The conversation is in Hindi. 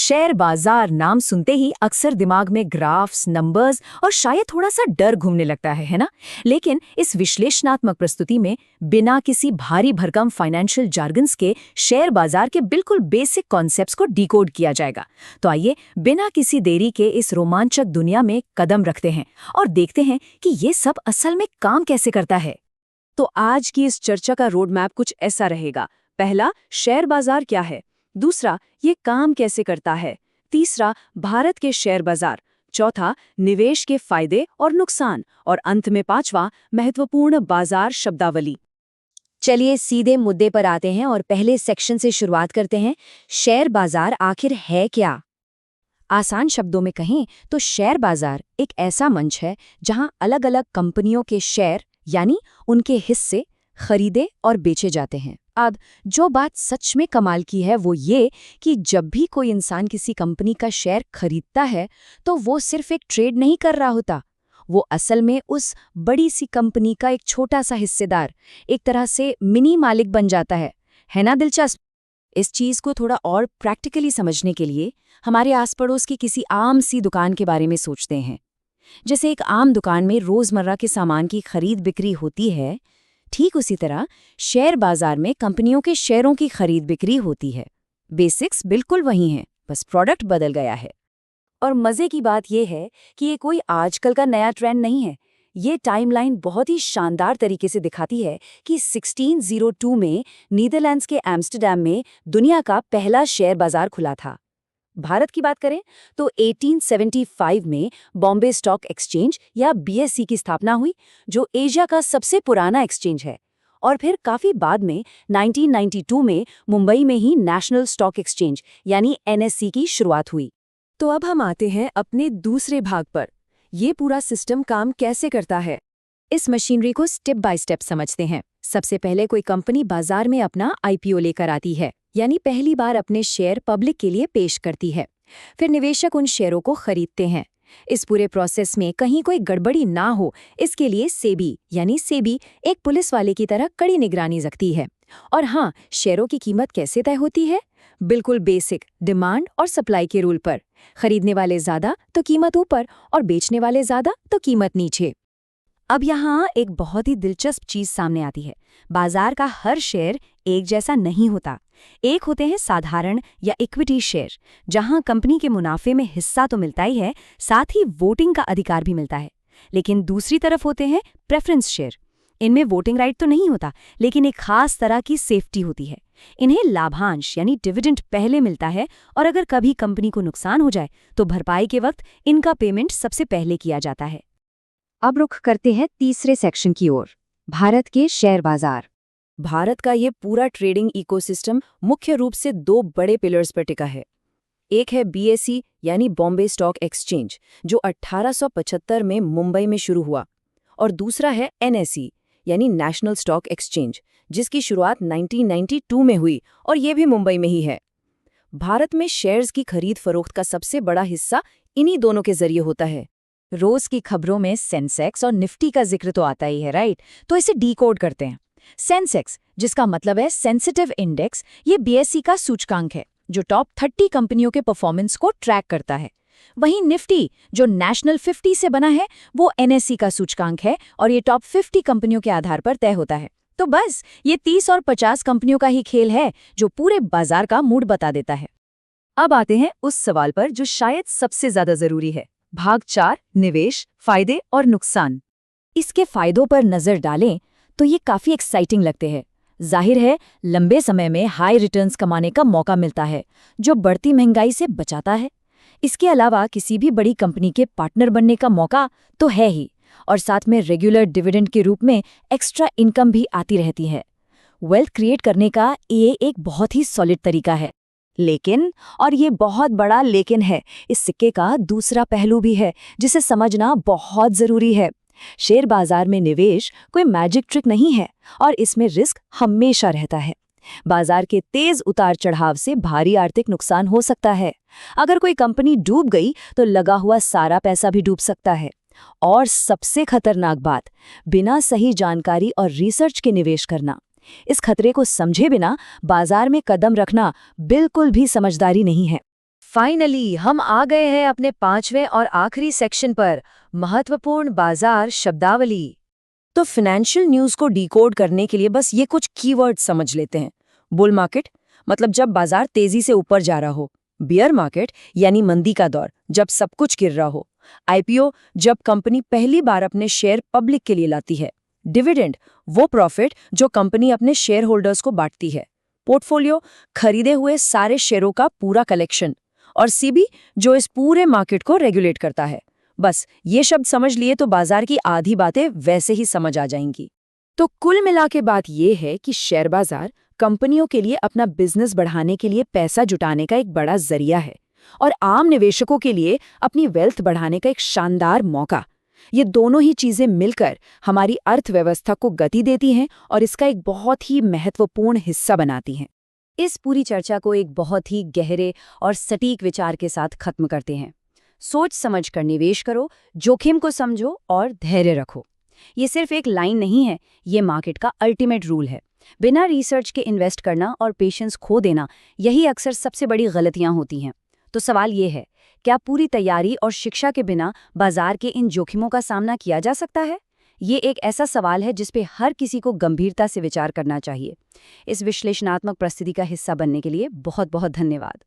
शेयर बाजार नाम सुनते ही अक्सर दिमाग में ग्राफ्स, नंबर्स और शायद थोड़ा सा डर घूमने लगता है ना? लेकिन इस विश्लेषणात्मक प्रस्तुति में बिना किसी भारी भरकम फाइनेंशियल जार्गन्स के शेयर बाजार के बिल्कुल बेसिक कॉन्सेप्ट्स को डिकोड किया जाएगा। तो आइए बिना किसी देरी के इस रोमांचक दुनिया में कदम रखते हैं और देखते हैं कि ये सब असल में काम कैसे करता है। तो आज की इस चर्चा का रोड मैप कुछ ऐसा रहेगा। पहला, शेयर बाजार क्या है। दूसरा, ये काम कैसे करता है। तीसरा, भारत के शेयर बाजार। चौथा, निवेश के फायदे और नुकसान। और अंत में पांचवा, महत्वपूर्ण बाजार शब्दावली। चलिए सीधे मुद्दे पर आते हैं और पहले सेक्शन से शुरुआत करते हैं। शेयर बाजार आखिर है क्या? आसान शब्दों में कहें तो शेयर बाजार एक ऐसा मंच है जहां अलग-अलग कंपनियों के शेयर यानी उनके हिस्से खरीदे और बेचे जाते हैं। अब जो बात सच में कमाल की है वो ये कि जब भी कोई इंसान किसी कंपनी का शेयर खरीदता है तो वो सिर्फ एक ट्रेड नहीं कर रहा होता, वो असल में उस बड़ी सी कंपनी का एक छोटा सा हिस्सेदार, एक तरह से मिनी मालिक बन जाता है ना दिलचस्प? इस चीज़ को थोड़ा और प्रैक्टिकली समझने के लिए हमारे आस पड़ोस की किसी आम सी दुकान के बारे में सोचते हैं। जैसे एक आम दुकान में रोज़मर्रा के सामान की खरीद बिक्री होती है, ठीक उसी तरह शेयर बाजार में कंपनियों के शेयरों की खरीद बिक्री होती है। बेसिक्स बिल्कुल वही हैं, बस प्रोडक्ट बदल गया है। और मज़े की बात यह है कि ये कोई आजकल का नया ट्रेंड नहीं है। ये टाइमलाइन बहुत ही शानदार तरीके से दिखाती है कि 1602 में नीदरलैंड्स के एम्स्टर्डम में दुनिया का पहला शेयर बाजार खुला था। भारत की बात करें तो 1875 में बॉम्बे स्टॉक एक्सचेंज या बीएसई की स्थापना हुई, जो एशिया का सबसे पुराना एक्सचेंज है। और फिर काफ़ी बाद में 1992 में मुंबई में ही नेशनल स्टॉक एक्सचेंज यानी एनएसई की शुरुआत हुई। तो अब हम आते हैं अपने दूसरे भाग पर। ये पूरा सिस्टम काम कैसे करता है। इस मशीनरी को स्टेप बाय स्टेप समझते हैं। सबसे पहले कोई कंपनी बाजार में अपना आईपीओ लेकर आती है, यानी पहली बार अपने शेयर पब्लिक के लिए पेश करती है। फिर निवेशक उन शेयरों को खरीदते हैं। इस पूरे प्रोसेस में कहीं कोई गड़बड़ी ना हो, इसके लिए सेबी एक पुलिस वाले की तरह कड़ी निगरानी रखती है। और हाँ, शेयरों की कीमत कैसे तय होती है? बिल्कुल बेसिक डिमांड और सप्लाई के रूल पर। खरीदने वाले ज्यादा तो कीमत ऊपर और बेचने वाले ज्यादा तो कीमत नीचे। अब यहाँ एक बहुत ही दिलचस्प चीज सामने आती है। बाजार का हर शेयर एक जैसा नहीं होता। एक होते हैं साधारण या इक्विटी शेयर, जहां कंपनी के मुनाफे में हिस्सा तो मिलता ही है, साथ ही वोटिंग का अधिकार भी मिलता है। लेकिन दूसरी तरफ होते हैं प्रेफरेंस शेयर। इनमें वोटिंग राइट तो नहीं होता, लेकिन एक खास तरह की सेफ्टी होती है। इन्हें लाभांश यानी डिविडेंड पहले मिलता है और अगर कभी कंपनी को नुकसान हो जाए तो भरपाई के वक्त इनका पेमेंट सबसे पहले किया जाता है। अब रुख करते हैं तीसरे सेक्शन की ओर, भारत के शेयर बाजार। भारत का ये पूरा ट्रेडिंग इकोसिस्टम मुख्य रूप से दो बड़े पिलर्स पर टिका है। एक है बीएसई यानी बॉम्बे स्टॉक एक्सचेंज, जो 1875 में मुंबई में शुरू हुआ, और दूसरा है एनएसई यानी नेशनल स्टॉक एक्सचेंज, जिसकी शुरुआत 1992 में हुई और ये भी मुंबई में ही है। भारत में शेयर्स की खरीद फरोख्त का सबसे बड़ा हिस्सा इन्हीं दोनों के जरिए होता है। रोज की खबरों में सेंसेक्स और निफ्टी का जिक्र तो आता ही है, राइट? तो इसे डीकोड करते हैं। सेंसेक्स, जिसका मतलब है सेंसिटिव इंडेक्स, ये बीएसई का सूचकांक है जो टॉप 30 कंपनियों के परफॉर्मेंस को ट्रैक करता है। वहीं निफ्टी, जो नेशनल 50 से बना है, वो एनएसई का सूचकांक है और ये टॉप 50 कंपनियों के आधार पर तय होता है। तो बस ये 30 और 50 कंपनियों का ही खेल है जो पूरे बाजार का मूड बता देता है। अब आते हैं उस सवाल पर जो शायद सबसे ज्यादा जरूरी है। भाग 4, निवेश, फायदे और नुकसान। इसके फायदों पर नजर डालें तो ये काफी एक्साइटिंग लगते हैं। जाहिर है, लंबे समय में हाई रिटर्न्स कमाने का मौका मिलता है, जो बढ़ती महंगाई से बचाता है। इसके अलावा किसी भी बड़ी कंपनी के पार्टनर बनने का मौका तो है ही, और साथ में रेगुलर डिविडेंड के रूप में एक्स्ट्रा इनकम भी आती रहती है। वेल्थ क्रिएट करने का ये एक बहुत ही सॉलिड तरीका है। लेकिन, और ये बहुत बड़ा लेकिन है, इस सिक्के का दूसरा पहलू भी है जिसे समझना बहुत जरूरी है। शेयर बाजार में निवेश कोई मैजिक ट्रिक नहीं है और इसमें रिस्क हमेशा रहता है। बाजार के तेज उतार चढ़ाव से भारी आर्थिक नुकसान हो सकता है। अगर कोई कंपनी डूब गई तो लगा हुआ सारा पैसा भी डूब सकता है। और सबसे खतरनाक बात, बिना सही जानकारी और रिसर्च के निवेश करना। इस खतरे को समझे बिना बाजार में कदम रखना बिल्कुल भी समझदारी नहीं है। फाइनली हम आ गए हैं अपने 5वें और आखिरी सेक्शन पर, महत्वपूर्ण बाजार शब्दावली। तो फाइनेंशियल न्यूज़ को डिकोड करने के लिए बस ये कुछ कीवर्ड समझ लेते हैं। बुल मार्केट मतलब जब बाजार तेजी से ऊपर जा रहा हो। बियर मार्केट यानी मंदी का दौर, जब सब कुछ गिर रहा हो। आईपीओ जब कंपनी पहली बार अपने शेयर पब्लिक के लिए लाती है। डिविडेंड वो प्रॉफिट जो कंपनी अपने शेयर होल्डर्स को बांटती है। पोर्टफोलियो खरीदे हुए सारे शेयरों का पूरा कलेक्शन। और सीबी जो इस पूरे मार्केट को रेगुलेट करता है। बस ये शब्द समझ लिए तो बाजार की आधी बातें वैसे ही समझ आ जाएंगी। तो कुल मिला के बात ये है कि शेयर बाजार कंपनियों के लिए अपना बिजनेस बढ़ाने के लिए पैसा जुटाने का एक बड़ा जरिया है और आम निवेशकों के लिए अपनी वेल्थ बढ़ाने का एक शानदार मौका। ये दोनों ही चीजें मिलकर हमारी अर्थव्यवस्था को गति देती हैं और इसका एक बहुत ही महत्वपूर्ण हिस्सा बनाती हैं। इस पूरी चर्चा को एक बहुत ही गहरे और सटीक विचार के साथ खत्म करते हैं। सोच समझ कर निवेश करो, जोखिम को समझो और धैर्य रखो। ये सिर्फ एक लाइन नहीं है, ये मार्केट का अल्टीमेट रूल है। बिना रिसर्च के इन्वेस्ट करना और पेशेंस खो देना, यही अक्सर सबसे बड़ी गलतियां होती हैं। तो सवाल ये है, क्या पूरी तैयारी और शिक्षा के बिना बाजार के इन जोखिमों का सामना किया जा सकता है? ये एक ऐसा सवाल है जिस पे हर किसी को गंभीरता से विचार करना चाहिए। इस विश्लेषणात्मक प्रस्तुति का हिस्सा बनने के लिए बहुत बहुत धन्यवाद।